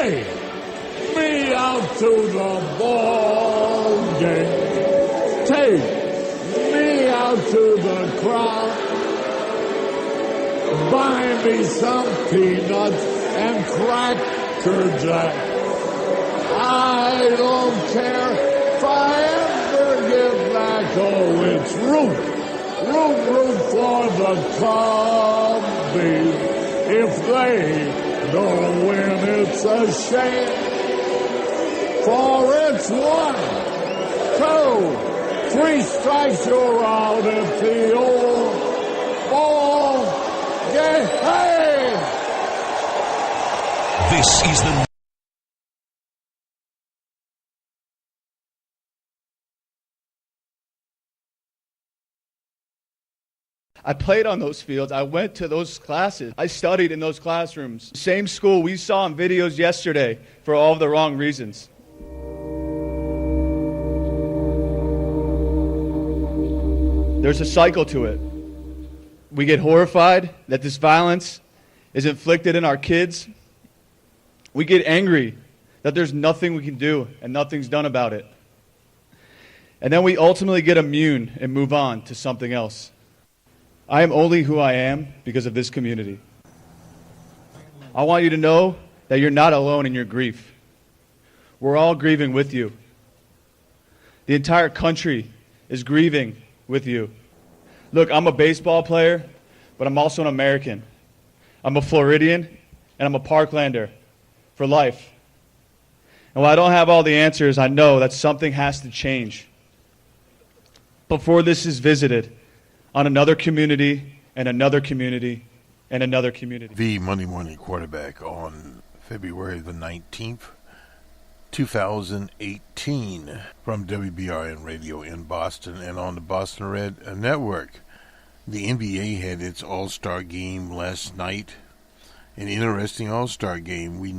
Take me out to the ball game. Take me out to the crowd. Buy me some peanuts and Cracker Jack. I don't care if I ever get back. Oh, it's root for the Cubbies. If they don't win, it's a shame. For it's 1, 2, 3 strikes, you're out at the old ball game. Hey! This is the I played on those fields. I went to those classes. I studied in those classrooms. Same school we saw in videos yesterday for all of the wrong reasons. There's a cycle to it. We get horrified that this violence is inflicted in our kids. We get angry that there's nothing we can do and nothing's done about it. And then we ultimately get immune and move on to something else. I am only who I am because of this community. I want you to know that you're not alone in your grief. We're all grieving with you. The entire country is grieving with you. Look, I'm a baseball player, but I'm also an American. I'm a Floridian, and I'm a Parklander for life. And while I don't have all the answers, I know that something has to change before this is visited on another community, and another community, and another community. The Monday Morning Quarterback on February the 19th, 2018, from WBRN Radio in Boston and on the Boston Red Network. The NBA had its All-Star game last night, an interesting All-Star game. We,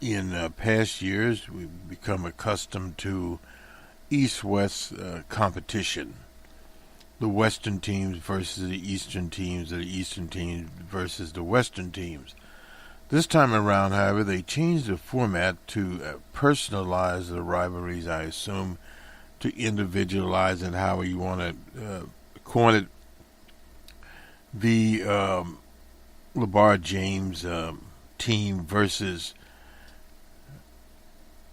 in past years, we've become accustomed to East-West competition. The Western teams versus the Eastern teams, or the Eastern teams versus the Western teams. This time around, however, they changed the format to personalize the rivalries, I assume, to individualize it, however you want to coin it. The LeBron James team versus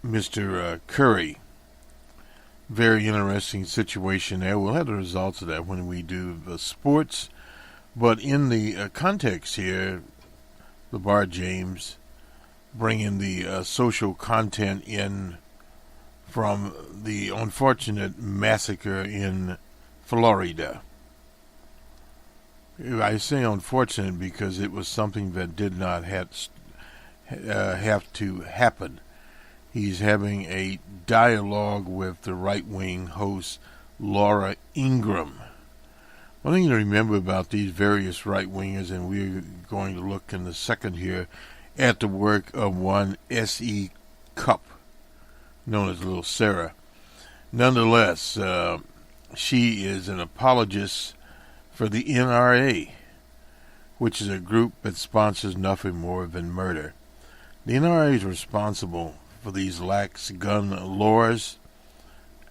Mr. Curry. Very interesting situation there. We'll have the results of that when we do the sports. But in the context here, LeBron James bringing the social content in from the unfortunate massacre in Florida. I say unfortunate because it was something that did not have to happen. He's having a dialogue with the right-wing host, Laura Ingraham. One thing to remember about these various right-wingers, and we're going to look in a second here at the work of one S.E. Cupp, known as Little Sarah. Nonetheless, she is an apologist for the NRA, which is a group that sponsors nothing more than murder. The NRA is responsible for these lax gun laws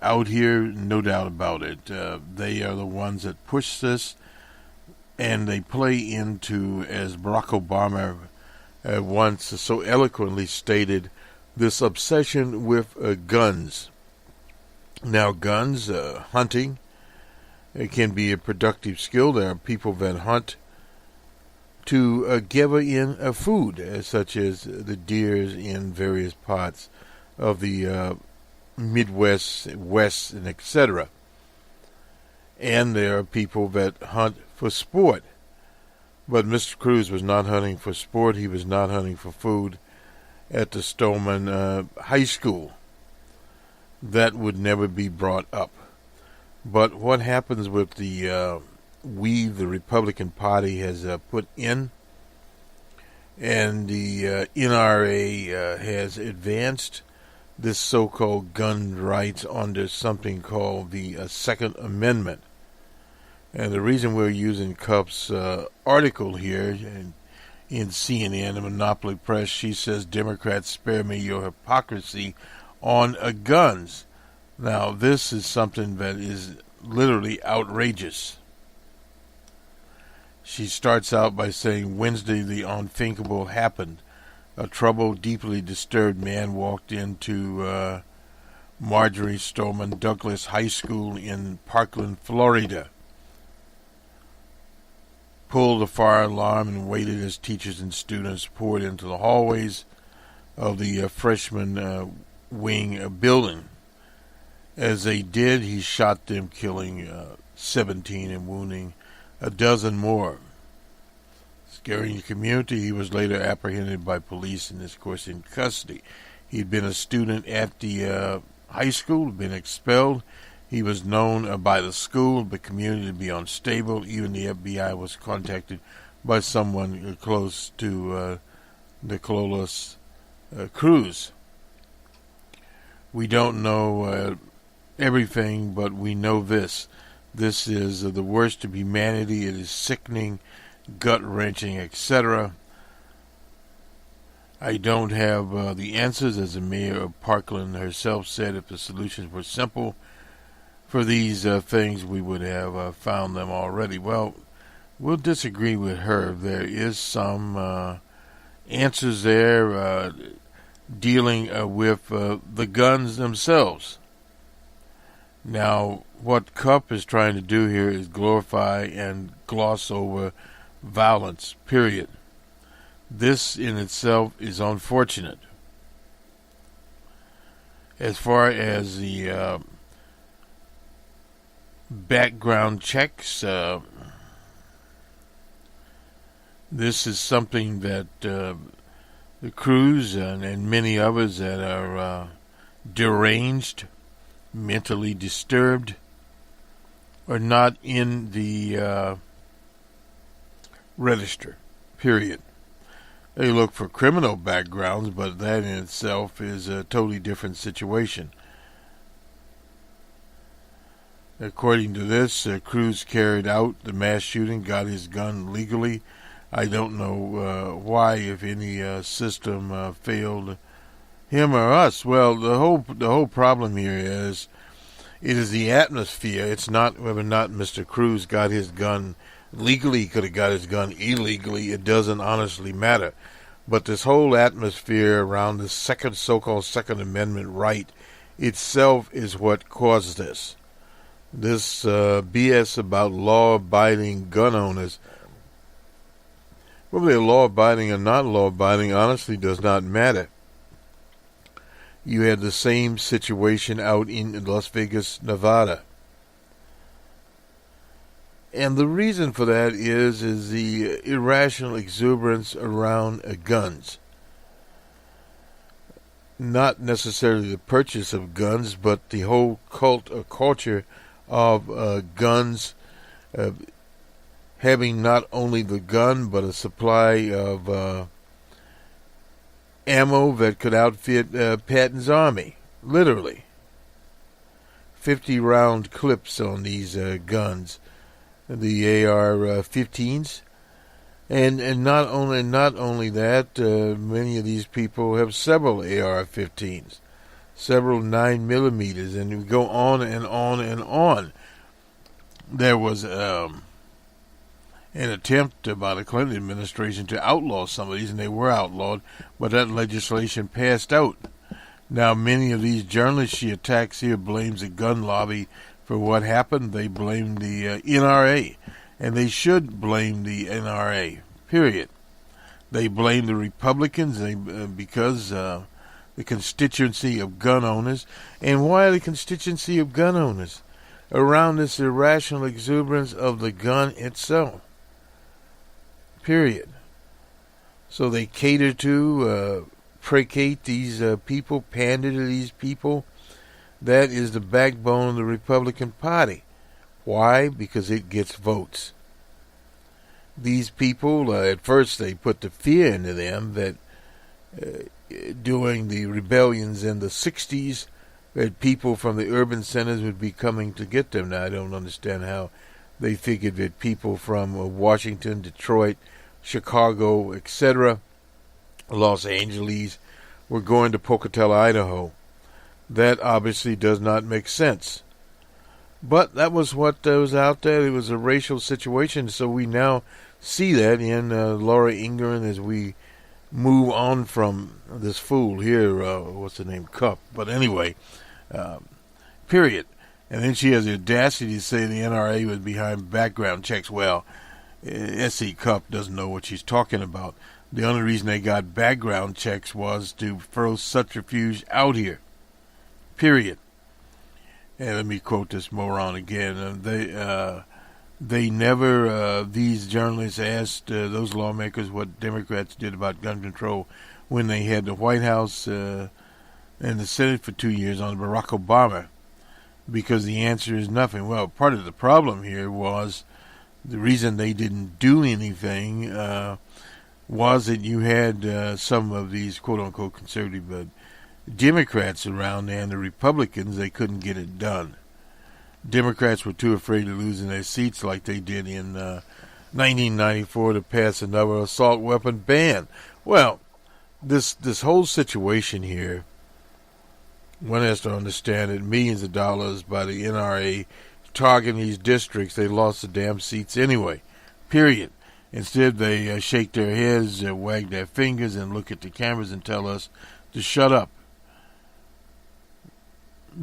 out here, no doubt about it. They are the ones that push this, and they play into, as Barack Obama once so eloquently stated, this obsession with guns. Now, guns, hunting, it can be a productive skill. There are people that hunt to gather in food, such as the deers in various parts of the Midwest, West, and etc. And there are people that hunt for sport. But Mr. Cruz was not hunting for sport. He was not hunting for food at the Stoneman High School. That would never be brought up. But what happens with the the Republican Party has put in, and the NRA has advanced this so-called gun rights under something called the Second Amendment. And the reason we're using Cupp's article here in CNN, the monopoly press. She says, Democrats, spare me your hypocrisy on guns. Now, this is something that is literally outrageous. She starts out by saying, Wednesday, the unthinkable happened. A troubled, deeply disturbed man walked into Marjorie Stoneman Douglas High School in Parkland, Florida, pulled the fire alarm, and waited as teachers and students poured into the hallways of the freshman wing building. As they did, he shot them, killing 17 and wounding a dozen more. Scaring the community, he was later apprehended by police and, of course, in custody. He'd been a student at the high school, been expelled. He was known by the school, the community to be unstable. Even the FBI was contacted by someone close to Nicholas Cruz. We don't know everything, but we know this. This is the worst of humanity. It is sickening, gut-wrenching, etc. I don't have the answers, as the mayor of Parkland herself said. If the solutions were simple for these things, we would have found them already. Well, we'll disagree with her. There is some answers there dealing with the guns themselves. Now, what Cup is trying to do here is glorify and gloss over violence, period. This in itself is unfortunate. As far as the background checks, this is something that the Cruz and many others that are deranged, mentally disturbed, are not in the register, period. They look for criminal backgrounds, but that in itself is a totally different situation. According to this, Cruz carried out the mass shooting, got his gun legally. I don't know why, if any system failed him or us. Well, the whole problem here is it is the atmosphere. It's not whether or not Mr. Cruz got his gun legally. He could have got his gun illegally. It doesn't honestly matter. But this whole atmosphere around the so-called Second Amendment right itself is what caused this. This BS about law-abiding gun owners, whether they're law-abiding or not law-abiding, honestly does not matter. You had the same situation out in Las Vegas, Nevada. And the reason for that is the irrational exuberance around guns. Not necessarily the purchase of guns, but the whole cult or culture of guns, having not only the gun, but a supply of ammo that could outfit Patton's army, literally. 50-round clips on these guns, the AR-15s, and not only that, many of these people have several AR-15s, several 9mm, and we go on and on and on. There was an attempt by the Clinton administration to outlaw some of these, and they were outlawed, but that legislation passed out. Now, many of these journalists she attacks here blames the gun lobby for what happened. They blame the NRA, and they should blame the NRA, period. They blame the Republicans because the constituency of gun owners. And why the constituency of gun owners? Around this irrational exuberance of the gun itself, period. So they cater to, placate these people, pander to these people. That is the backbone of the Republican Party. Why? Because it gets votes. These people, at first they put the fear into them that during the rebellions in the 60s, that people from the urban centers would be coming to get them. Now, I don't understand how they figured that people from Washington, Detroit, Chicago, etc., Los Angeles, were going to Pocatello, Idaho. That obviously does not make sense. But that was what was out there. It was a racial situation, so we now see that in Laura Ingraham as we move on from this fool here, what's the name, Cup. But anyway, period. And then she has the audacity to say the NRA was behind background checks. Well, S.E. Cup doesn't know what she's talking about. The only reason they got background checks was to throw subterfuge out here. Period. And let me quote this moron again. They never, these journalists asked those lawmakers what Democrats did about gun control when they had the White House and the Senate for 2 years on Barack Obama, because the answer is nothing. Well, part of the problem here was the reason they didn't do anything was that you had some of these quote-unquote conservative Democrats around there, and the Republicans, they couldn't get it done. Democrats were too afraid of losing their seats like they did in 1994 to pass another assault weapon ban. Well, this whole situation here, one has to understand that millions of dollars by the NRA targeting these districts, they lost the damn seats anyway. Period. Instead, they shake their heads, wag their fingers, and look at the cameras and tell us to shut up.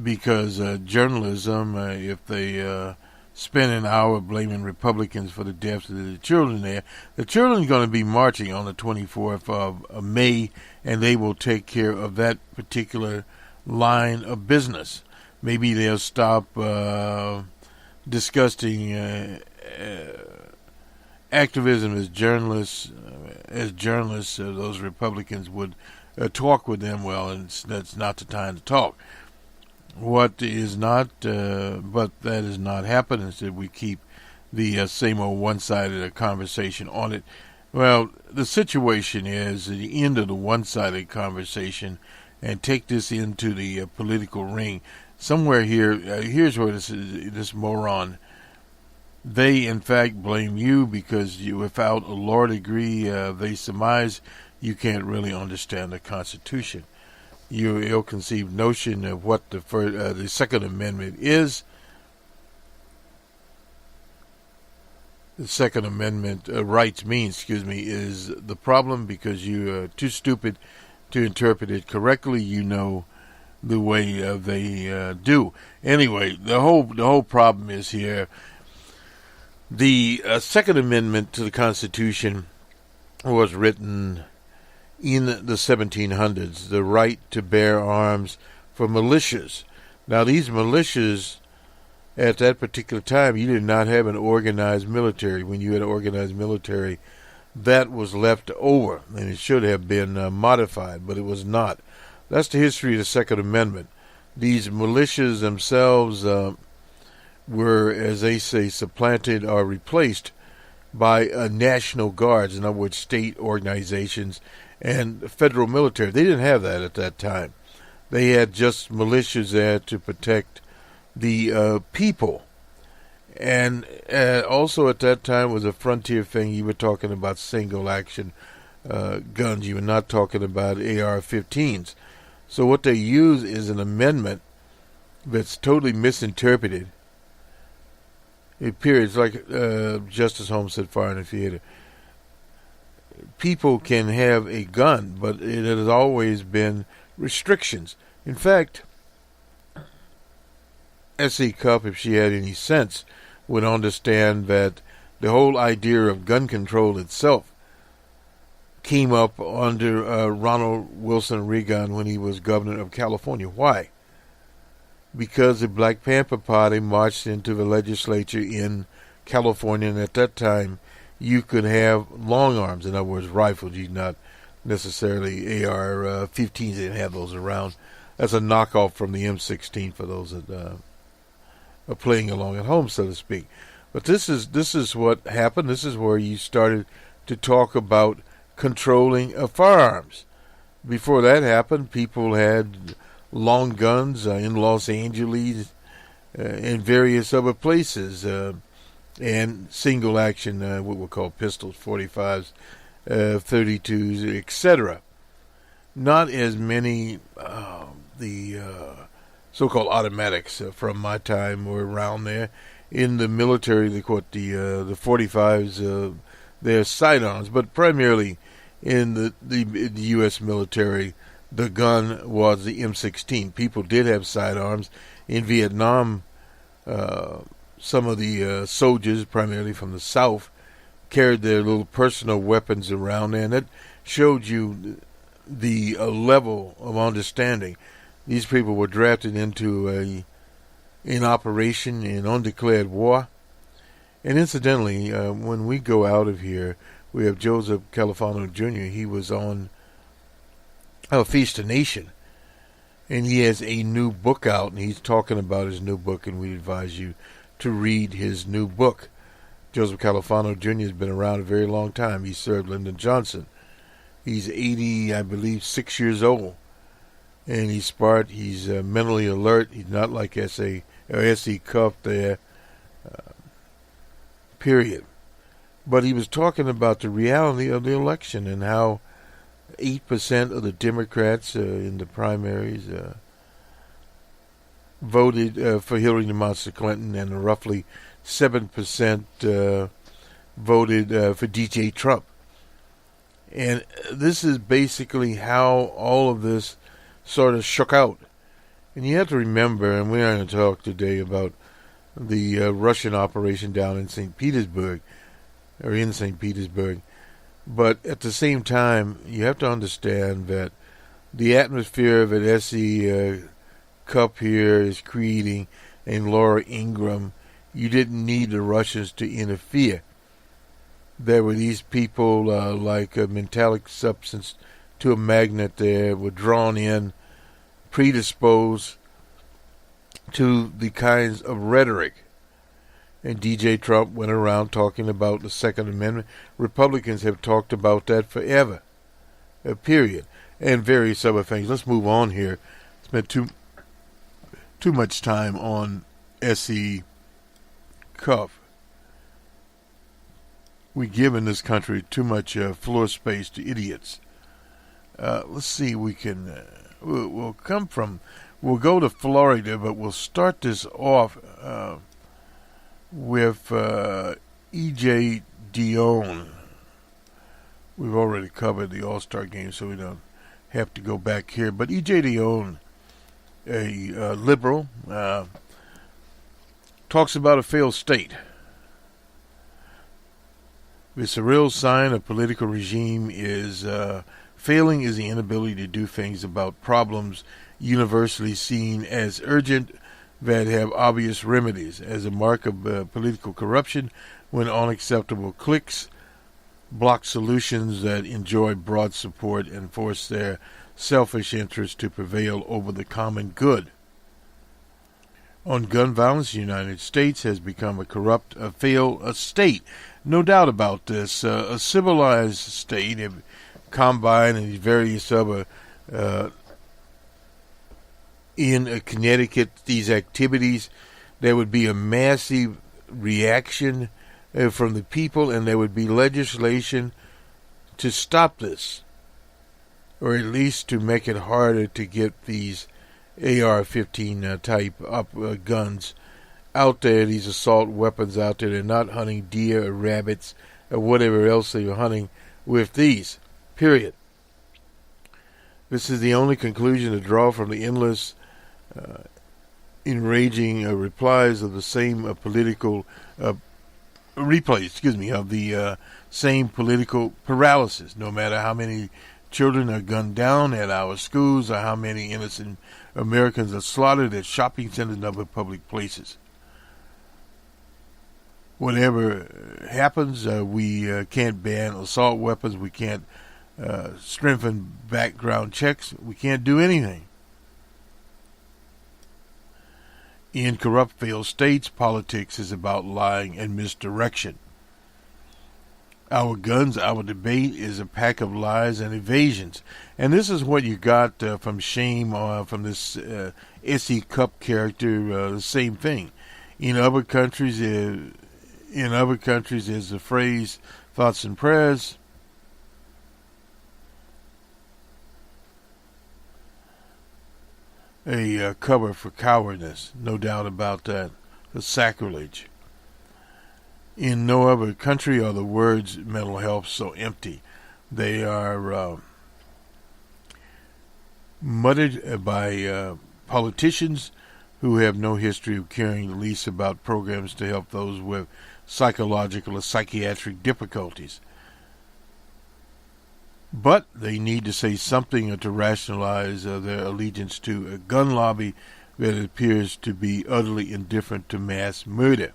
Because journalism, if they spend an hour blaming Republicans for the deaths of the children there, the children are going to be marching on the 24th of May, and they will take care of that particular line of business. Maybe they'll stop discussing activism as journalists. Those Republicans would talk with them. Well, and that's not the time to talk. What is not, but that is not happening. Instead, we keep the same old one-sided conversation on it. Well, the situation is at the end of the one-sided conversation, and take this into the political ring. Somewhere here, here's where this moron, they in fact blame you because you, without a law degree, they surmise you can't really understand the Constitution. Your ill-conceived notion of what the Second Amendment is. The Second Amendment rights means, is the problem because you are too stupid to interpret it correctly. You know the way they do. Anyway, the whole problem is here. The Second Amendment to the Constitution was written in the 1700s, the right to bear arms for militias. Now, these militias, at that particular time, you did not have an organized military. When you had an organized military, that was left over, and it should have been modified, but it was not. That's the history of the Second Amendment. These militias themselves were, as they say, supplanted or replaced by national guards, in other words, state organizations, and federal military. They didn't have that at that time. They had just militias there to protect the people. And also at that time was a frontier thing. You were talking about single action guns. You were not talking about AR-15s. So what they use is an amendment that's totally misinterpreted. It appears like Justice Holmes said fire in the theater. People can have a gun, but it has always been restrictions. In fact, S.E. Cupp, if she had any sense, would understand that the whole idea of gun control itself came up under Ronald Wilson Reagan when he was governor of California. Why? Because the Black Panther Party marched into the legislature in California, and at that time you could have long arms, in other words, rifles. You not necessarily AR-15s, didn't have those around. That's a knockoff from the M16 for those that are playing along at home, so to speak. But this is what happened. This is where you started to talk about controlling firearms. Before that happened, people had long guns in Los Angeles and various other places. and single action, what we'll call pistols, 45s, 32s, etc. Not as many the so-called automatics from my time were around there. In the military, they call it the 45s, they're sidearms, but primarily in the U.S. military, the gun was the M16. People did have sidearms. In Vietnam, some of the soldiers, primarily from the South, carried their little personal weapons around there, and that showed you the level of understanding. These people were drafted into an operation in undeclared war. And incidentally, when we go out of here, we have Joseph Califano Jr. He was on Feast of Nation, and he has a new book out, and he's talking about his new book, and we advise you to read his new book. Joseph Califano Jr. has been around a very long time. He served Lyndon Johnson. He's 80, I believe, 6 years old, and he's smart. He's mentally alert. He's not like S.E. Cuff there, period. But he was talking about the reality of the election and how 8% of the Democrats in the primaries voted for Hillary Clinton, and roughly 7% voted for D.J. Trump. And this is basically how all of this sort of shook out. And you have to remember, and we're going to talk today about the Russian operation down in St. Petersburg, but at the same time, you have to understand that the atmosphere that S.E. Cupp here is creating and Laura Ingraham, you didn't need the Russians to interfere. There were these people like a metallic substance to a magnet there, were drawn in, predisposed to the kinds of rhetoric. And D.J. Trump went around talking about the Second Amendment. Republicans have talked about that forever, period, and various other things. Let's move on here. Spent too much time on S.E. Cuff. We give in this country too much floor space to idiots. Let's see. We can. We'll go to Florida, but we'll start this off with E.J. Dionne. We've already covered the All-Star game, so we don't have to go back here. But E.J. Dionne, a liberal, talks about a failed state. The surreal sign of political regime is failing is the inability to do things about problems universally seen as urgent that have obvious remedies. As a mark of political corruption, when unacceptable cliques block solutions that enjoy broad support and force their selfish interests to prevail over the common good. On gun violence, the United States has become a corrupt, failed state. No doubt about this. A civilized state, Combine and various other, in Connecticut, these activities, there would be a massive reaction from the people, and there would be legislation to stop this, or at least to make it harder to get these AR-15 type guns out there, these assault weapons out there. They're not hunting deer or rabbits or whatever else they were hunting with these, period. This is the only conclusion to draw from the endless enraging replies of the same political replays, of the same political paralysis. No matter how many children are gunned down at our schools or how many innocent Americans are slaughtered at shopping centers and other public places. Whatever happens, we can't ban assault weapons. We can't strengthen background checks. We can't do anything. In corrupt, failed states, politics is about lying and misdirection. Our guns, our debate is a pack of lies and evasions. And this is what you got from Shame, from this S.E. Cupp character, the same thing. In other countries, In other countries, there's the phrase thoughts and prayers. A cover for cowardice, no doubt about that, a sacrilege. In no other country are the words mental health so empty. They are muttered by politicians who have no history of caring the least about programs to help those with psychological or psychiatric difficulties. But they need to say something to rationalize their allegiance to a gun lobby that appears to be utterly indifferent to mass murder.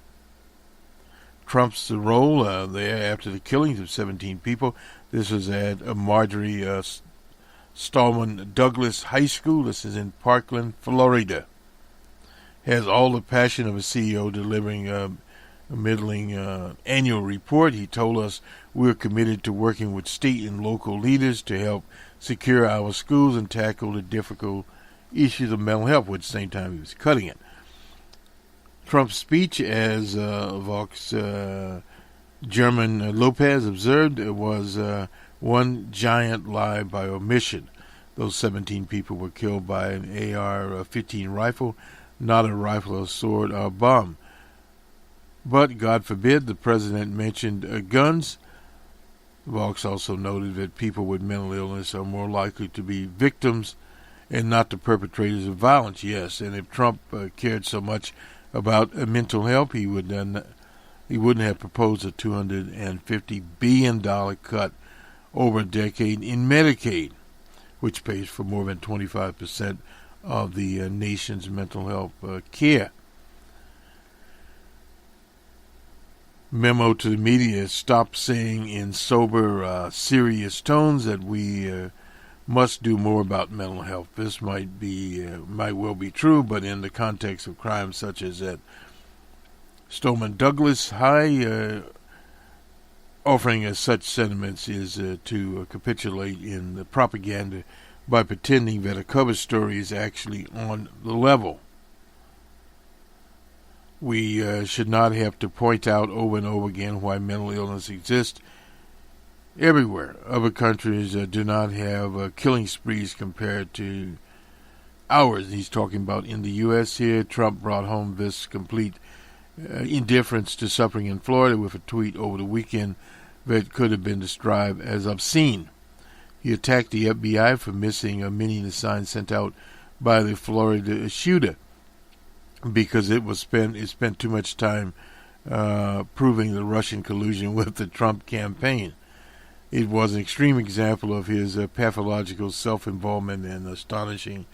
Trump's role there after the killings of 17 people. This was at Marjorie Stoneman Douglas High School. This is in Parkland, Florida. Has all the passion of a CEO delivering a middling annual report. He told us we're committed to working with state and local leaders to help secure our schools and tackle the difficult issues of mental health. At the same time, he was cutting it. Trump's speech, as Vox German Lopez observed, was one giant lie by omission. Those 17 people were killed by an AR-15 rifle, not a rifle, a sword, or a bomb. But, God forbid, the president mentioned guns. Vox also noted that people with mental illness are more likely to be victims and not the perpetrators of violence. Yes, and if Trump cared so much about mental health, he wouldn't have proposed a $250 billion cut over a decade in Medicaid, which pays for more than 25% of the nation's mental health care. Memo to the media: stop saying in sober, serious tones that we must do more about mental health. This might well be true, but in the context of crimes such as at Stoneman Douglas High, offering such sentiments is to capitulate in the propaganda by pretending that a cover story is actually on the level. We should not have to point out over and over again why mental illness exists everywhere. Other countries do not have killing sprees compared to ours. He's talking about in the U.S. here. Trump brought home this complete indifference to suffering in Florida with a tweet over the weekend that could have been described as obscene. He attacked the FBI for missing many of the signs sent out by the Florida shooter because it spent too much time proving the Russian collusion with the Trump campaign. It was an extreme example of his pathological self-involvement and astonishing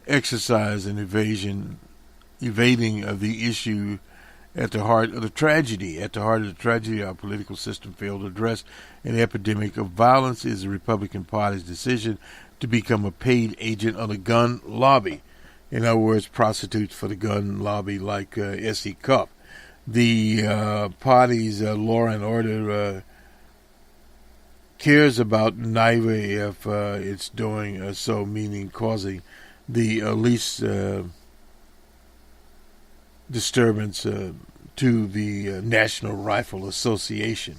exercise in evading of the issue at the heart of the tragedy. At the heart of the tragedy, our political system failed to address an epidemic of violence is the Republican Party's decision to become a paid agent of the gun lobby. In other words, prostitutes for the gun lobby like S.E. Cupp. The party's law and order cares about neither if it's doing so, meaning causing the least disturbance to the National Rifle Association.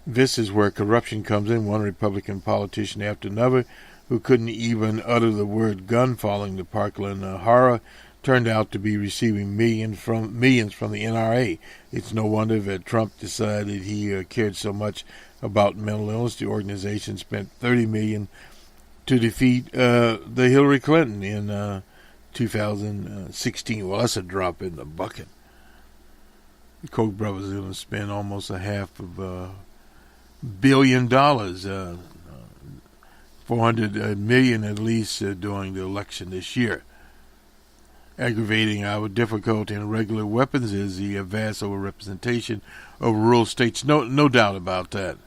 This is where corruption comes in. One Republican politician after another who couldn't even utter the word gun following the Parkland horror turned out to be receiving millions from the NRA. It's no wonder that Trump decided he cared so much about mental illness. The organization spent $30 million to defeat the Hillary Clinton in 2016. Well, that's a drop in the bucket. The Koch brothers are going to spend almost $500 million, $400 million at least during the election this year. Aggravating our difficulty in regular weapons is the vast overrepresentation of rural states. No doubt about that.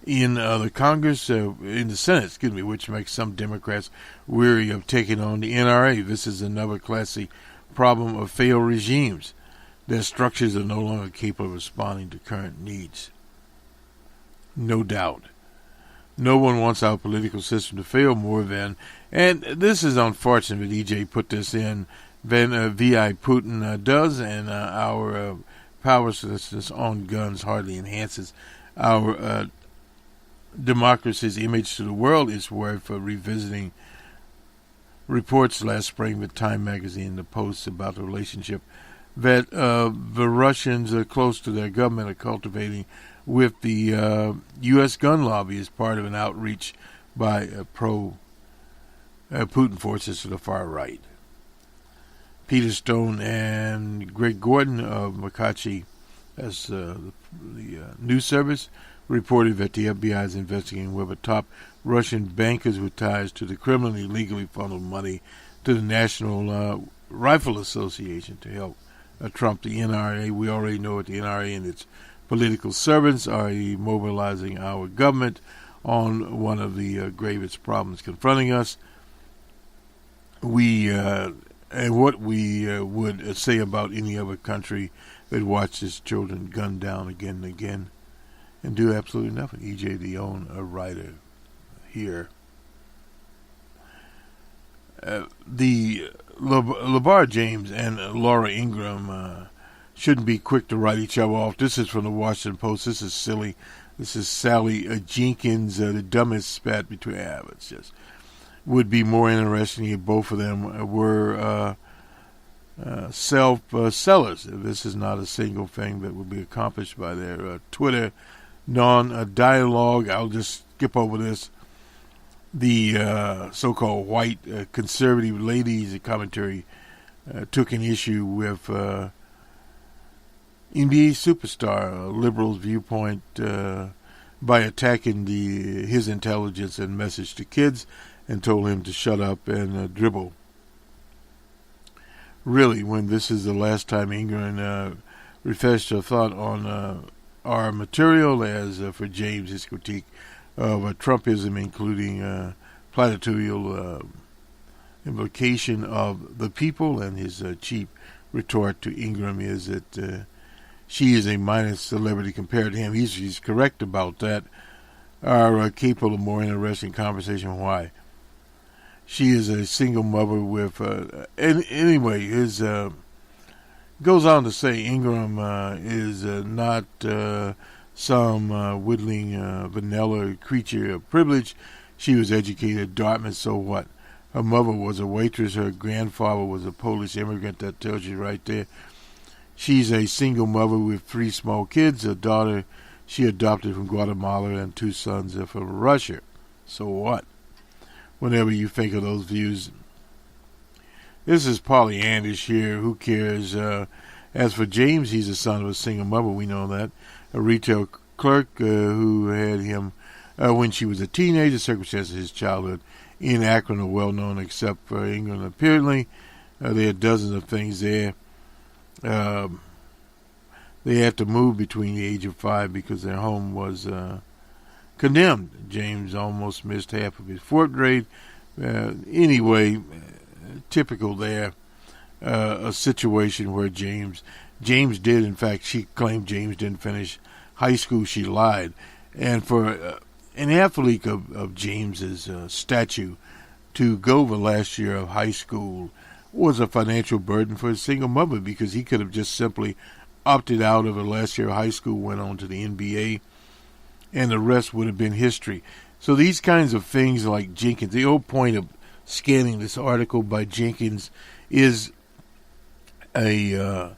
In the Congress, in the Senate, which makes some Democrats weary of taking on the NRA. This is another classic problem of failed regimes. Their structures are no longer capable of responding to current needs. No doubt. No one wants our political system to fail more than, and this is unfortunate that EJ put this in, V.I. Putin does, and our powerlessness on guns hardly enhances our democracy's image to the world. Is worth revisiting. Reports last spring with Time magazine and the Post about the relationship that the Russians are close to their government are cultivating with the U.S. gun lobby as part of an outreach by pro-Putin forces to the far right. Peter Stone and Greg Gordon of McClatchy, as the news service, reported that the FBI is investigating whether top Russian bankers with ties to the criminally legally funneled money to the National Rifle Association to help trump the NRA. We already know that the NRA and its political servants are mobilizing our government on one of the gravest problems confronting us. And what we would say about any other country that watches children gunned down again and again and do absolutely nothing. E.J. Dionne, a writer here. The LeVar James and Laura Ingraham shouldn't be quick to write each other off. This is from the Washington Post. This is silly. This is Sally Jenkins, the dumbest spat between. It's just would be more interesting if both of them were self-sellers. This is not a single thing that would be accomplished by their Twitter non-dialogue. I'll just skip over this. The so-called white conservative ladies commentary took an issue with NBA superstar liberal's viewpoint by attacking his intelligence and message to kids and told him to shut up and dribble. Really, when this is the last time Ingram refers to a thought on our material, as for James, his critique of Trumpism, including platitudinal implication of the people, and his cheap retort to Ingram is that she is a minor celebrity compared to him. He's correct about that. Are capable of more interesting conversation. Why? She is a single mother with, anyway, his goes on to say Ingram is not some whittling vanilla creature of privilege. She was educated at Dartmouth, so what? Her mother was a waitress. Her grandfather was a Polish immigrant. That tells you right there. She's a single mother with 3 small kids, a daughter she adopted from Guatemala and 2 sons from Russia. So what? Whenever you think of those views, this is Pollyannish here. Who cares? As for James, he's the son of a single mother. We know that. A retail clerk who had him when she was a teenager. Circumstances of his childhood in Akron are well known, except for England. Apparently, there are dozens of things there. They had to move between the age of 5 because their home was condemned. James almost missed half of his 4th grade. Anyway, typical there. A situation where James did, in fact, she claimed James didn't finish high school. She lied. And for an athlete of James's statue to go the last year of high school was a financial burden for a single mother, because he could have just simply opted out of the last year of high school, went on to the NBA, and the rest would have been history. So these kinds of things like Jenkins, the whole point of scanning this article by Jenkins is a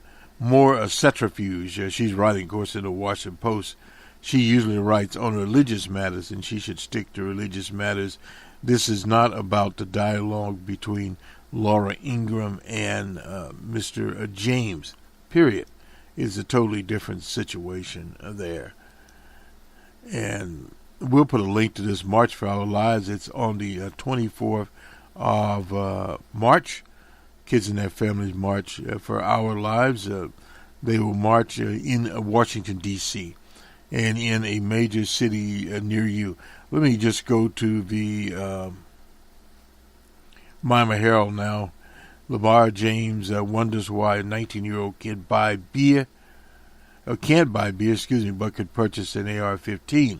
centrifuge. She's writing, of course, in the Washington Post. She usually writes on religious matters, and she should stick to religious matters. This is not about the dialogue between Laura Ingraham and Mr. James, period. It's a totally different situation there. And we'll put a link to this March for Our Lives. It's on the 24th of March. Kids and their families march for our lives. They will march in Washington, D.C., and in a major city near you. Let me just go to the Miami Herald now. LeVar James wonders why a 19-year-old kid can't buy beer, but could purchase an AR-15.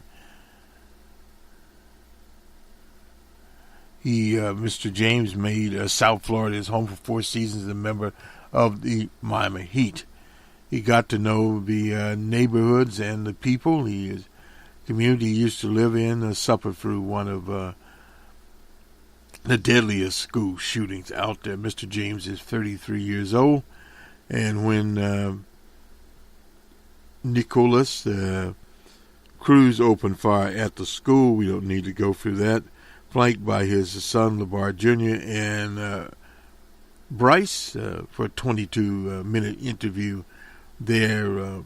Mr. James made South Florida his home for 4 seasons as a member of the Miami Heat. He got to know the neighborhoods and the people. The community he used to live in suffered through one of the deadliest school shootings out there. Mr. James is 33 years old, and when Nicholas Cruz opened fire at the school, we don't need to go through that, flanked by his son, LeVar Jr., and Bryce for a 22-minute interview there.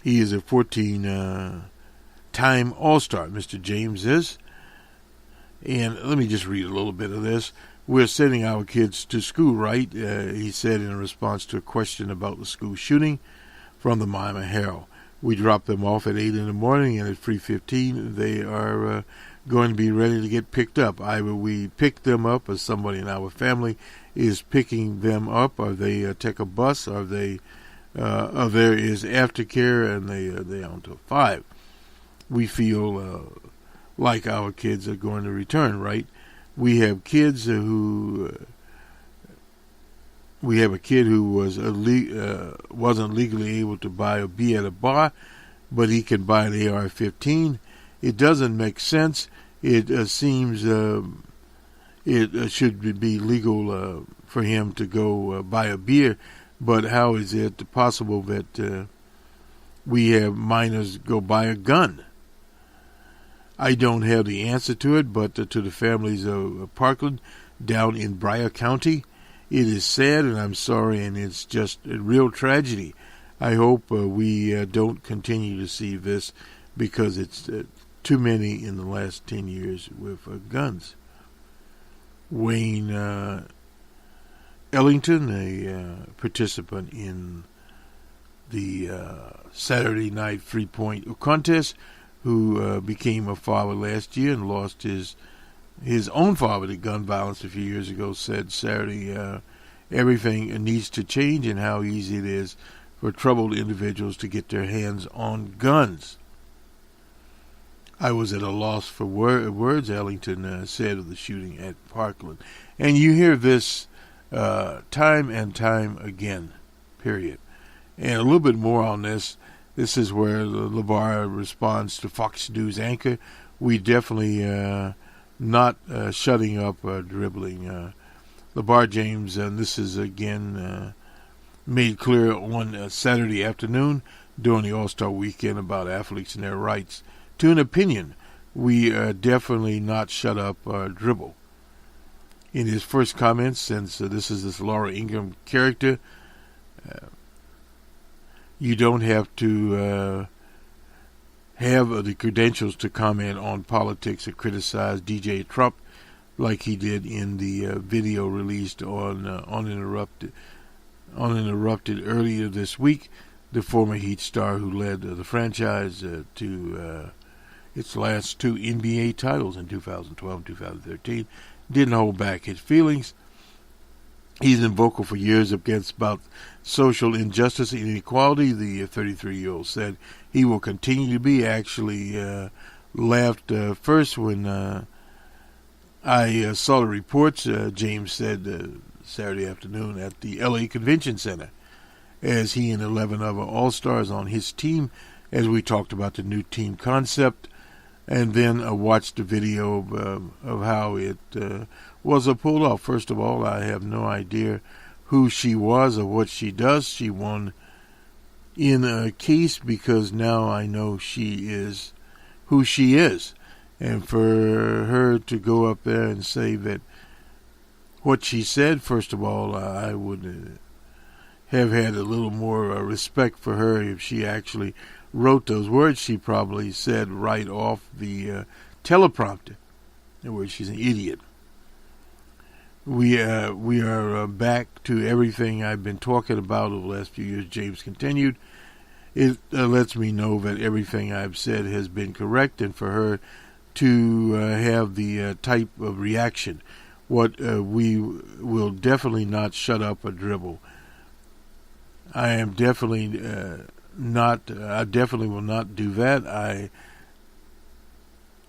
He is a 14-time All-Star, Mr. James is. And let me just read a little bit of this. We're sending our kids to school, right? He said in response to a question about the school shooting from the Miami Herald. We drop them off at 8 in the morning, and at 3:15 they are going to be ready to get picked up. Either we pick them up, or somebody in our family is picking them up, or they take a bus, or there is aftercare, and they on to 5. We feel like our kids are going to return, right? We have kids who. We have a kid who wasn't legally able to buy or be at a bar, but he can buy an AR-15. It doesn't make sense. It seems it should be legal for him to go buy a beer, but how is it possible that we have minors go buy a gun? I don't have the answer to it, but to the families of Parkland down in Broward County, it is sad, and I'm sorry, and it's just a real tragedy. I hope we don't continue to see this, because it's too many in the last 10 years with guns. Wayne Ellington, a participant in the Saturday night three-point contest, who became a father last year and lost his own father to gun violence a few years ago, said Saturday everything needs to change, and how easy it is for troubled individuals to get their hands on guns. I was at a loss for words, Ellington said of the shooting at Parkland. And you hear this time and time again, period. And a little bit more on this. This is where LeVar responds to Fox News anchor. We definitely not shutting up dribbling. LeVar James, and this is again made clear on Saturday afternoon during the All-Star weekend about athletes and their rights to an opinion. We definitely not shut up or dribble. In his first comments, since this is this Laura Ingraham character, you don't have to have the credentials to comment on politics or criticize DJ Trump like he did in the video released on Uninterrupted earlier this week. The former Heat star who led the franchise to its last 2 NBA titles in 2012 and 2013 didn't hold back his feelings. He's been vocal for years about social injustice and inequality, the 33-year-old said. He will continue to be. Actually laughed first when I saw the reports, James said Saturday afternoon at the L.A. Convention Center, as he and 11 other All-Stars on his team, as we talked about the new team concept, and then watched the video of how it was pulled off. First of all, I have no idea who she was or what she does. She won in a case because now I know she is who she is. And for her to go up there and say that what she said, first of all, I would have had a little more respect for her if she actually wrote those words. She probably said right off the teleprompter, in words, she's an idiot. We are back to everything I've been talking about over the last few years, James continued. It lets me know that everything I've said has been correct, and for her to have the type of reaction, what we will definitely not shut up or dribble. I am definitely I definitely will not do that.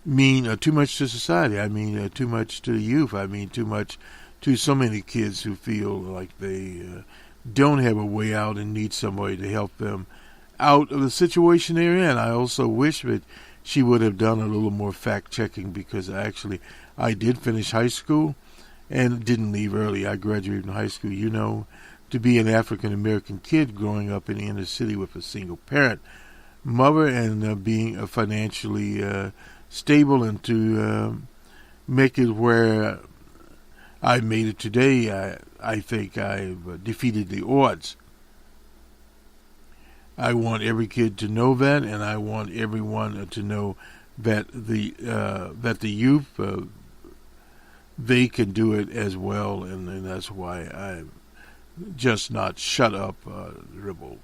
mean too much to society. I mean too much to the youth. I mean too much to so many kids who feel like they don't have a way out and need somebody to help them out of the situation they're in. I also wish that she would have done a little more fact-checking, because I did finish high school and didn't leave early. I graduated from high school. You know, to be an African-American kid growing up in the inner city with a single-parent mother and being financially stable, and to make it where I made it today, I think I've defeated the odds. I want every kid to know that, and I want everyone to know that the youth, they can do it as well, and that's why I'm just not shut up, dribble.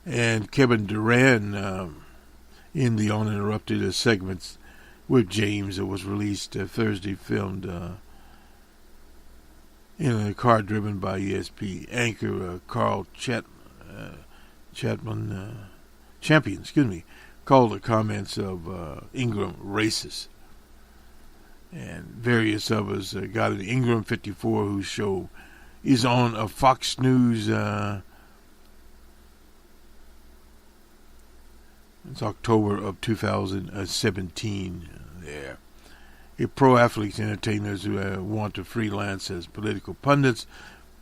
And Kevin Durant, in the uninterrupted segments with James that was released Thursday, filmed in a car driven by ESP anchor Carl Champion, called the comments of Ingram racist. And various others got it. Ingram 54, whose show is on Fox News. It's October of 2017 there. If pro athletes, entertainers who want to freelance as political pundits,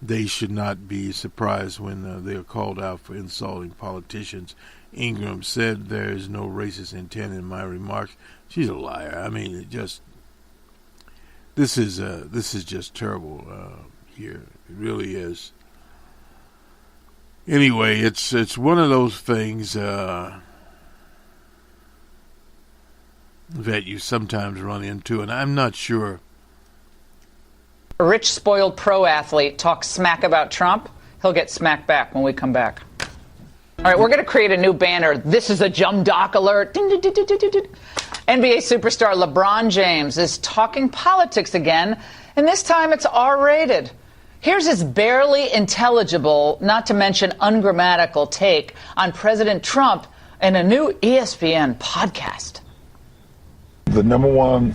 they should not be surprised when they are called out for insulting politicians. Ingram said, "There is no racist intent in my remarks." She's a liar. I mean, this is just terrible here. It really is. Anyway, it's one of those things that you sometimes run into, and I'm not sure. A rich, spoiled pro athlete talks smack about Trump. He'll get smacked back when we come back. All right, we're going to create a new banner. This is a Jumdoc alert. NBA superstar LeBron James is talking politics again, and this time it's R-rated. Here's his barely intelligible, not to mention ungrammatical take on President Trump in a new ESPN podcast. The number one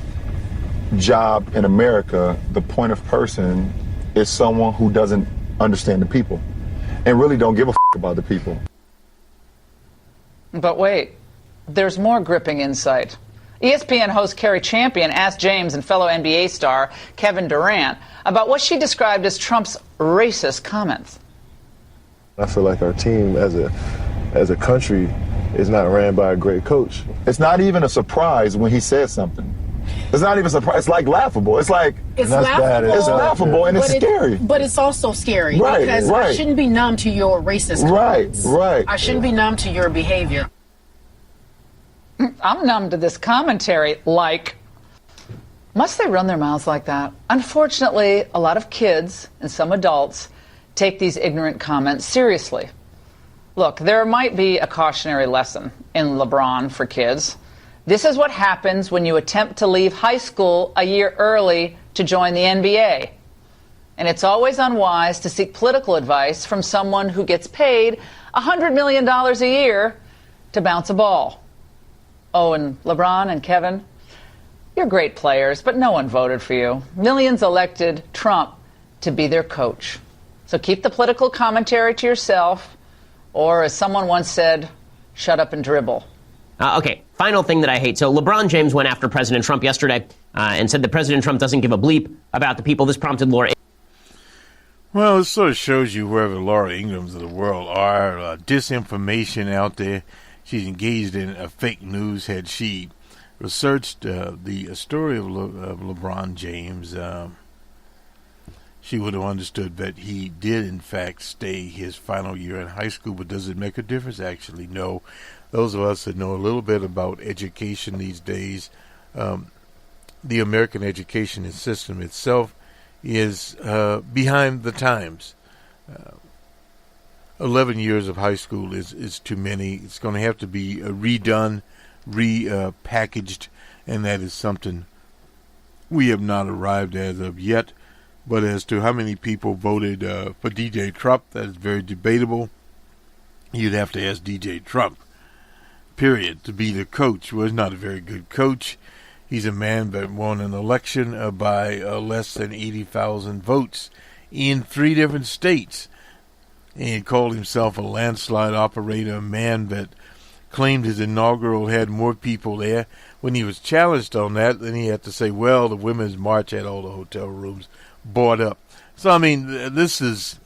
job in America, the point of person, is someone who doesn't understand the people and really don't give a about the people. But wait, there's more gripping insight. ESPN host Carrie Champion asked James and fellow NBA star Kevin Durant about what she described as Trump's racist comments. I feel like our team as a country is not ran by a great coach. It's not even a surprise when he says something. It's not even a surprise. It's like laughable. It's like it's laughable. It's laughable and it's scary. But it's also scary, right, because right. I shouldn't be numb to your racist comments. Right. I shouldn't be numb to your behavior. I'm numb to this commentary. Like, must they run their mouths like that? Unfortunately, a lot of kids and some adults take these ignorant comments seriously. Look, there might be a cautionary lesson in LeBron for kids. This is what happens when you attempt to leave high school a year early to join the NBA. And it's always unwise to seek political advice from someone who gets paid $100 million a year to bounce a ball. Oh, and LeBron and Kevin, you're great players, but no one voted for you. Millions elected Trump to be their coach. So keep the political commentary to yourself, or as someone once said, shut up and dribble. Okay, final thing that I hate. So LeBron James went after President Trump yesterday and said that President Trump doesn't give a bleep about the people. This prompted Laura. Well, it sort of shows you where the Laura Ingrams of the world are. Disinformation out there. She's engaged in fake news. Had she researched the story of LeBron James, she would have understood that he did, in fact, stay his final year in high school. But does it make a difference? Actually, no. Those of us that know a little bit about education these days, the American education system itself is behind the times. 11 years of high school is too many. It's going to have to be redone, repackaged, and that is something we have not arrived as of yet. But as to how many people voted for DJ Trump, that is very debatable. You'd have to ask DJ Trump, period, to be the coach. Well, he's not a very good coach. He's a man that won an election by less than 80,000 votes in 3 different states. And he called himself a landslide operator, a man that claimed his inaugural had more people there. When he was challenged on that, then he had to say, well, the Women's March had all the hotel rooms bought up. So, I mean, this is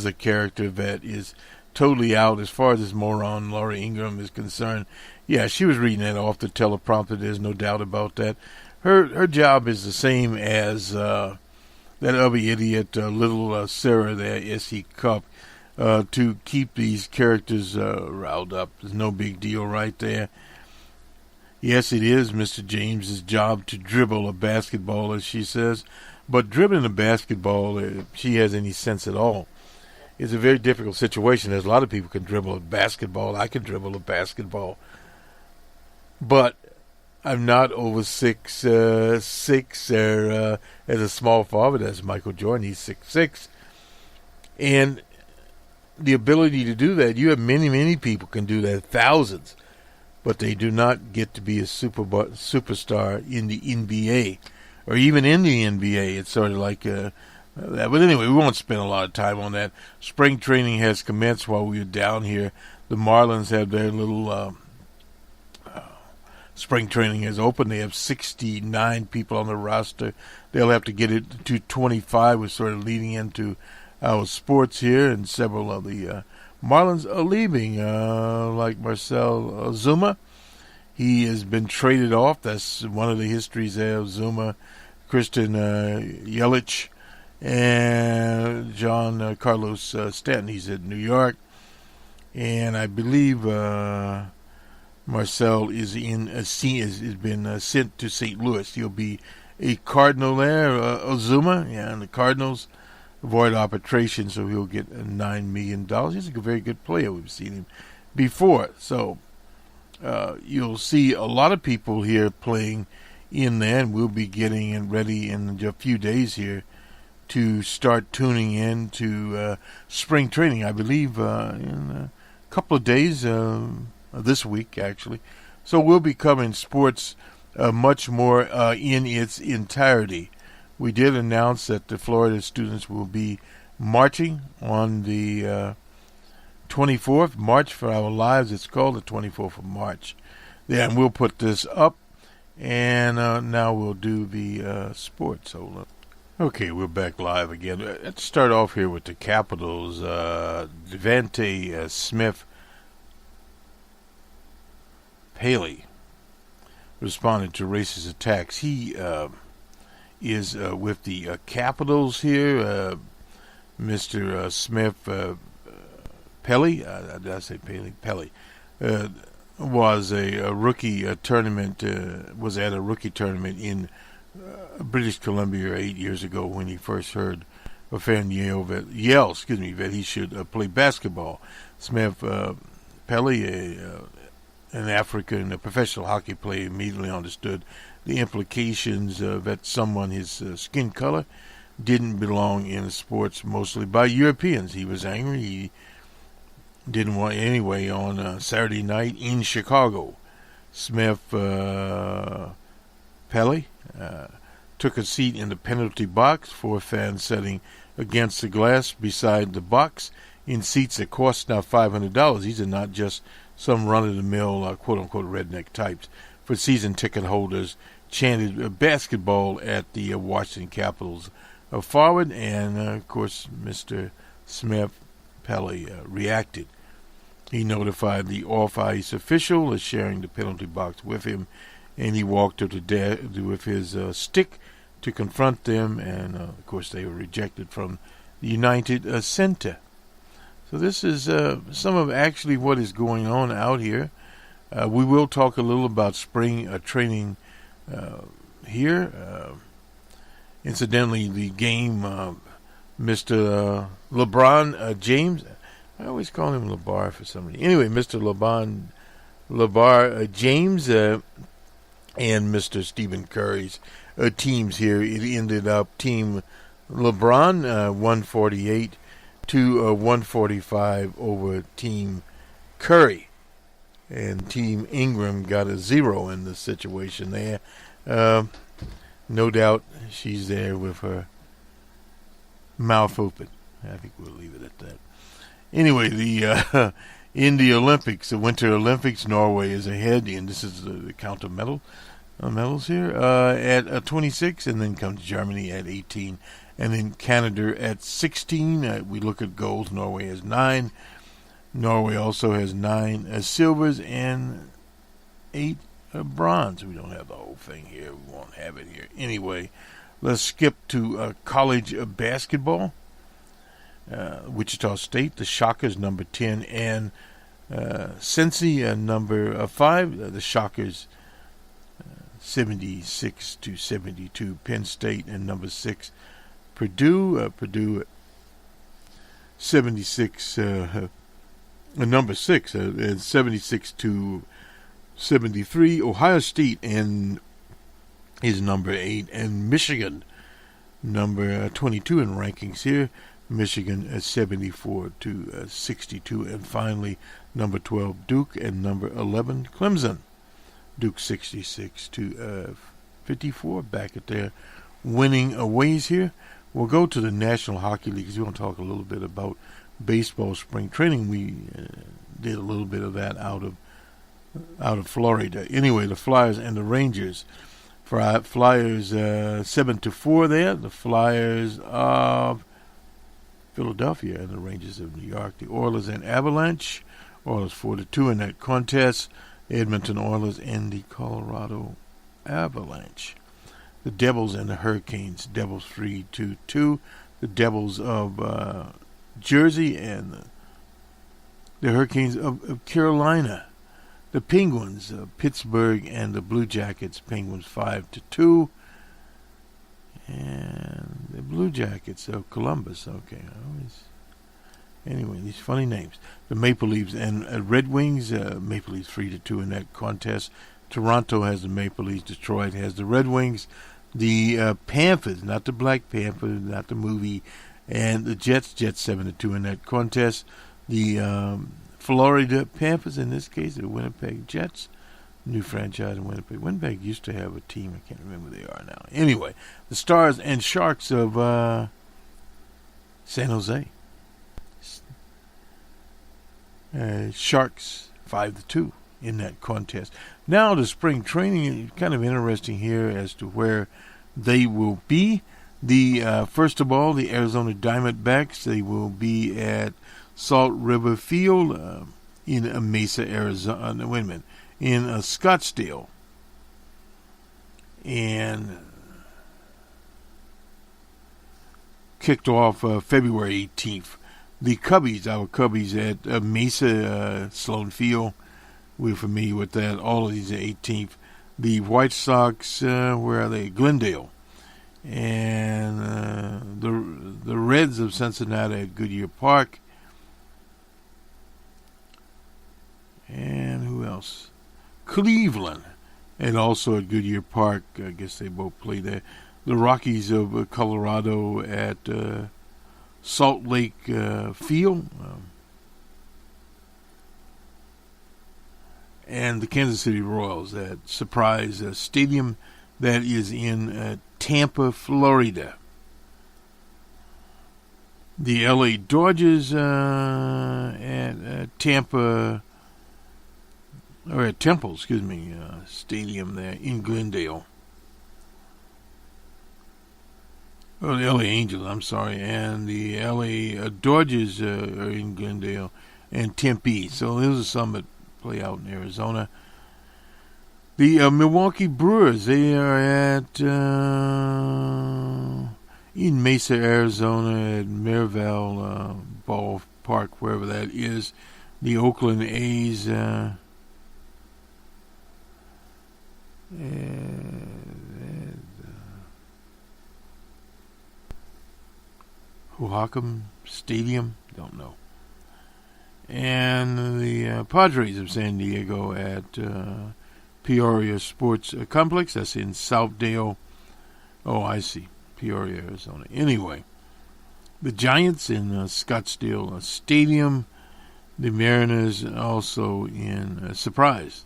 a character that is totally out as far as this moron Laura Ingraham is concerned. Yeah, she was reading that off the teleprompter. There's no doubt about that. Her job is the same as that other idiot, little Sarah there, S.E. Cup, to keep these characters riled up. There's no big deal right there. Yes, it is Mr. James's job to dribble a basketball, as she says. But dribbling a basketball, if she has any sense at all, is a very difficult situation. There's a lot of people can dribble a basketball. I can dribble a basketball. But I'm not over 6'6", or as a small forward as Michael Jordan. He's 6'6". And the ability to do that, you have many people can do that, thousands. But they do not get to be a superstar in the NBA. Or even in the NBA. It's sort of like that. But anyway, we won't spend a lot of time on that. Spring training has commenced while we were down here. The Marlins have their little spring training has opened. They have 69 people on the roster. They'll have to get it to 25. We're sort of leading into our sports here, and several of the Marlins are leaving, like Marcel Zuma. He has been traded off. That's one of the histories there of Zuma, Christian Yelich, and John Carlos Stanton. He's at New York. And I believe Marcel is has been sent to St. Louis. He'll be a Cardinal there, Ozuma, and the Cardinals avoid arbitration, so he'll get $9 million. He's a very good player. We've seen him before. So you'll see a lot of people here playing in there, and we'll be getting ready in a few days here to start tuning in to spring training, I believe, in a couple of days, this week, actually. So we'll be covering sports much more in its entirety. We did announce that the Florida students will be marching on the 24th, March for Our Lives. It's called the 24th of March. Yeah, and we'll put this up, and now we'll do the sports. So, okay, we're back live again. Let's start off here with the Capitals. Devante Smith Paley responded to racist attacks. He is with the Capitals here. Mr. Smith Pelly, did I say Paley? Pelly was a rookie tournament. Was at a rookie tournament in British Columbia 8 years ago when he first heard a fan yell that he should play basketball. Smith Pelly, an African professional hockey player, immediately understood the implications that someone his skin color didn't belong in sports, mostly by Europeans. He was angry. He didn't want anyway on Saturday night in Chicago. Smith Pelly took a seat in the penalty box for a fan sitting against the glass beside the box in seats that cost now $500. These are not just some run-of-the-mill, quote-unquote, redneck types. For season ticket holders, chanted basketball at the Washington Capitals forward, and, of course, Mr. Smith Pelly reacted. He notified the off-ice official sharing the penalty box with him, and he walked up with his stick to confront them, and, of course, they were rejected from the United Center. So this is some of actually what is going on out here. We will talk a little about spring training here. Incidentally, the game, Mr. LeBron James, I always call him LeBar for some reason. Anyway, Mr. LeBar James and Mr. Stephen Curry's teams here. It ended up Team LeBron 148 to 145 over Team Curry. And Team Ingram got a 0 in the situation there. No doubt she's there with her mouth open. I think we'll leave it at that. Anyway, in the Olympics, the Winter Olympics, Norway is ahead, and this is the count of medals here, at 26, and then comes Germany at 18, and then Canada at 16. We look at golds. Norway has 9. Norway also has 9 silvers and 8 bronze. We don't have the whole thing here. We won't have it here. Anyway, let's skip to college basketball. Wichita State, the Shockers, number 10, and Cincy, number 5. The Shockers, 76-72. Penn State, and number 6, Purdue. Purdue, 76. Number 6, 76-73. Ohio State and is number 8, and Michigan, number 22 in rankings here. Michigan at 74-62, and finally number 12 Duke and number 11 Clemson. Duke 66-54, back at their winning ways here. We'll go to the National Hockey League because we want to talk a little bit about baseball spring training. We did a little bit of that out of Florida. Anyway, the Flyers and the Rangers. Flyers 7-4 there. The Flyers of Philadelphia and the Rangers of New York. The Oilers and Avalanche. Oilers 4-2 in that contest. Edmonton Oilers and the Colorado Avalanche. The Devils and the Hurricanes. Devils 3-2. The Devils of Jersey and the Hurricanes of Carolina. The Penguins of Pittsburgh and the Blue Jackets. Penguins 5-2. And the Blue Jackets of Columbus. Okay, anyway, these funny names. The Maple Leafs and Red Wings. Maple Leafs 3-2 in that contest. Toronto has the Maple Leafs. Detroit has the Red Wings. The Panthers, not the Black Panther, not the movie, and the Jets 7-2 in that contest. The Florida Panthers, in this case, the Winnipeg Jets. New franchise in Winnipeg. Winnipeg used to have a team. I can't remember who they are now. Anyway, the Stars and Sharks of San Jose. Sharks 5-2 in that contest. Now the spring training is kind of interesting here as to where they will be. First of all, the Arizona Diamondbacks, they will be at Salt River Field in Mesa, Arizona. Wait a minute. In Scottsdale. And kicked off February 18th. The Cubbies, our Cubbies at Mesa, Sloan Field. We're familiar with that. All of these are 18th. The White Sox, where are they? Glendale. And the Reds of Cincinnati at Goodyear Park. And who else? Cleveland, and also at Goodyear Park. I guess they both play there. The Rockies of Colorado at Salt Lake Field. And the Kansas City Royals at Surprise Stadium. That is in Tampa, Florida. The LA Dodgers at Tampa... or at Temple, Stadium there in Glendale. Oh, the LA Angels, I'm sorry. And the LA Dodgers are in Glendale and Tempe. So those are some that play out in Arizona. The Milwaukee Brewers, they are at in Mesa, Arizona at Maryville Ballpark, wherever that is. The Oakland A's... Hohokam Stadium, don't know. And the Padres of San Diego at Peoria Sports Complex. That's in Southdale. Oh, I see. Peoria, Arizona. Anyway, the Giants in Scottsdale Stadium. The Mariners also in Surprise,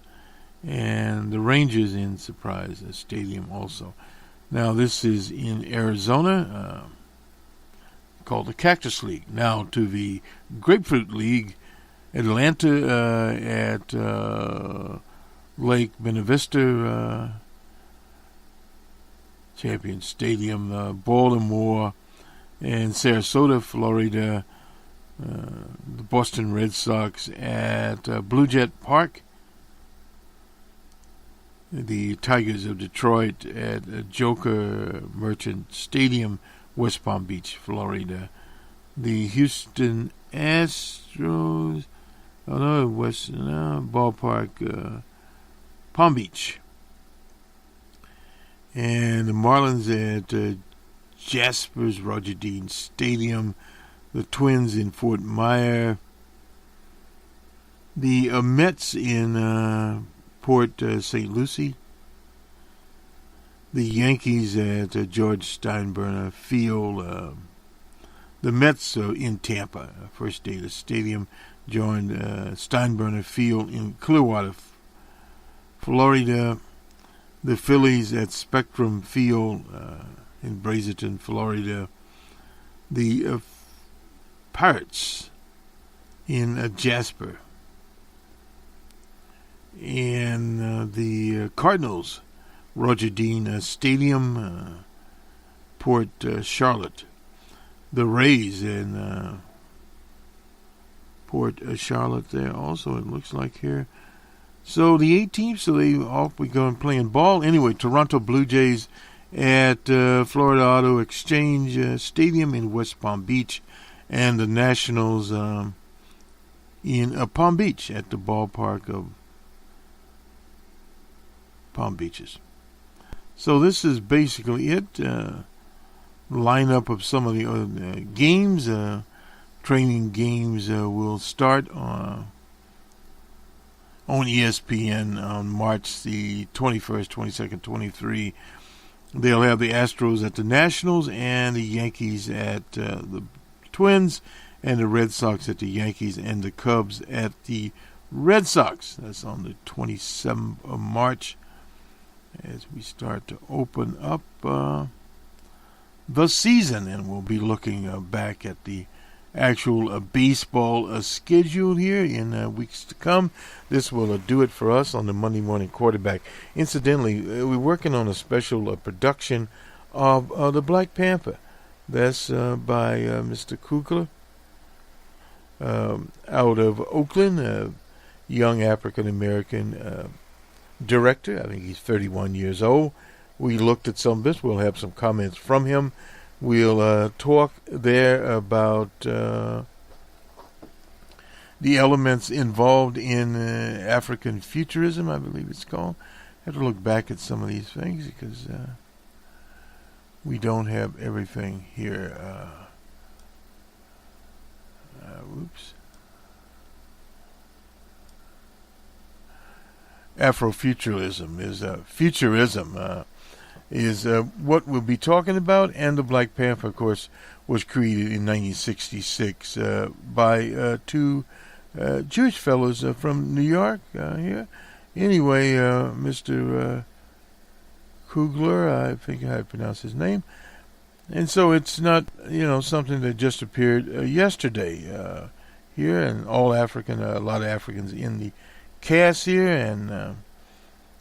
and the Rangers in Surprise Stadium also. Now this is in Arizona, called the Cactus League. Now to the Grapefruit League, Atlanta at Lake Benavista Champion Stadium, Baltimore and Sarasota, Florida, the Boston Red Sox at Blue Jet Park, the Tigers of Detroit at Joker Merchant Stadium, West Palm Beach, Florida, the Houston Astros, ballpark, Palm Beach, and the Marlins at Jaspers Roger Dean Stadium, the Twins in Fort Myer, the Mets in Port St. Lucie, the Yankees at George Steinbrenner Field, the Mets in Tampa, First Data Stadium, joined Steinbrenner Field in Clearwater, Florida, the Phillies at Spectrum Field in Brazelton, Florida, the Pirates in Jasper, and the Cardinals, Roger Dean Stadium, Port Charlotte, the Rays in Port Charlotte there also, it looks like here. So the 8 teams, so they off we go and playing ball. Anyway, Toronto Blue Jays at Florida Auto Exchange Stadium in West Palm Beach, and the Nationals in Palm Beach at the ballpark of Palm Beaches. So this is basically it. Lineup of some of the games. Training games will start on ESPN on March the 21st, 22nd, 23. They'll have the Astros at the Nationals and the Yankees at the Twins, and the Red Sox at the Yankees, and the Cubs at the Red Sox. That's on the 27th of March as we start to open up the season, and we'll be looking back at the actual baseball schedule here in weeks to come. This will do it for us on the Monday Morning Quarterback. Incidentally, we're working on a special production of the Black Panther. That's by Mr. Kugler out of Oakland, a young African-American director. I think he's 31 years old. We looked at some of this. We'll have some comments from him. We'll talk there about the elements involved in African futurism, I believe it's called. I have to look back at some of these things because we don't have everything here. Afrofuturism is futurism. Is what we'll be talking about, and the Black Panther, of course, was created in 1966 by two Jewish fellows from New York here. Anyway, Mr. Kugler, I think I pronounce his name, and so it's not something that just appeared yesterday here, and all African, a lot of Africans in the cast here, and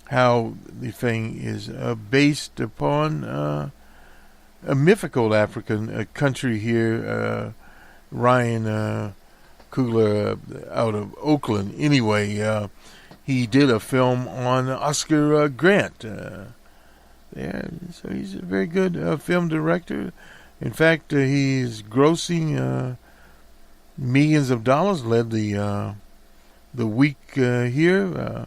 how the thing is based upon a mythical African country here. Ryan Coogler out of Oakland. Anyway, he did a film on Oscar Grant. So he's a very good film director. In fact, he's grossing millions of dollars. Led the week here.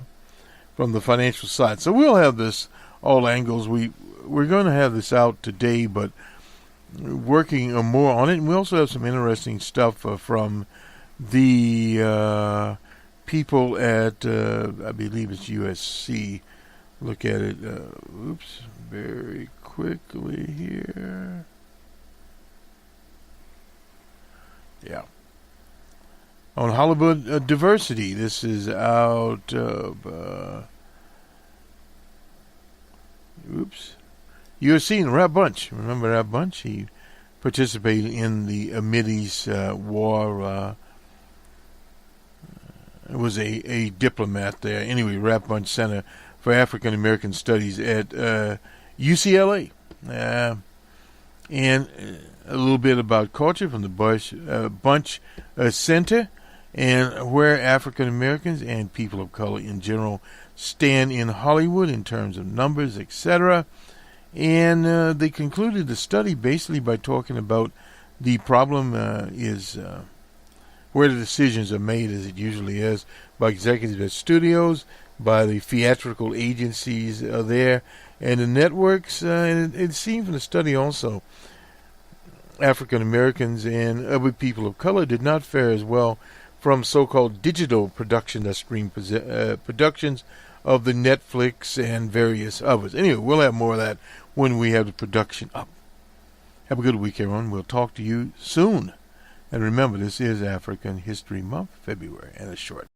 From the financial side. So we'll have this all angles. We're going to have this out today, but working more on it. And we also have some interesting stuff from the people at, I believe it's USC. Look at it. Very quickly here. Yeah. on Hollywood diversity. This is out of USC, Rap Bunch. Remember Rap Bunch? He participated in the Mideast war. Was a diplomat there. Anyway, Rap Bunch Center for African American Studies at UCLA. And a little bit about culture from the Bunch Center, and where African Americans and people of color in general stand in Hollywood in terms of numbers, etc. And they concluded the study basically by talking about the problem is where the decisions are made, as it usually is, by executives at studios, by the theatrical agencies there, and the networks. And it seemed from the study also, African Americans and other people of color did not fare as well from so-called digital production, that screen productions of the Netflix and various others. Anyway, we'll have more of that when we have the production up. Have a good week, everyone. We'll talk to you soon. And remember, this is African History Month, February, and it's short.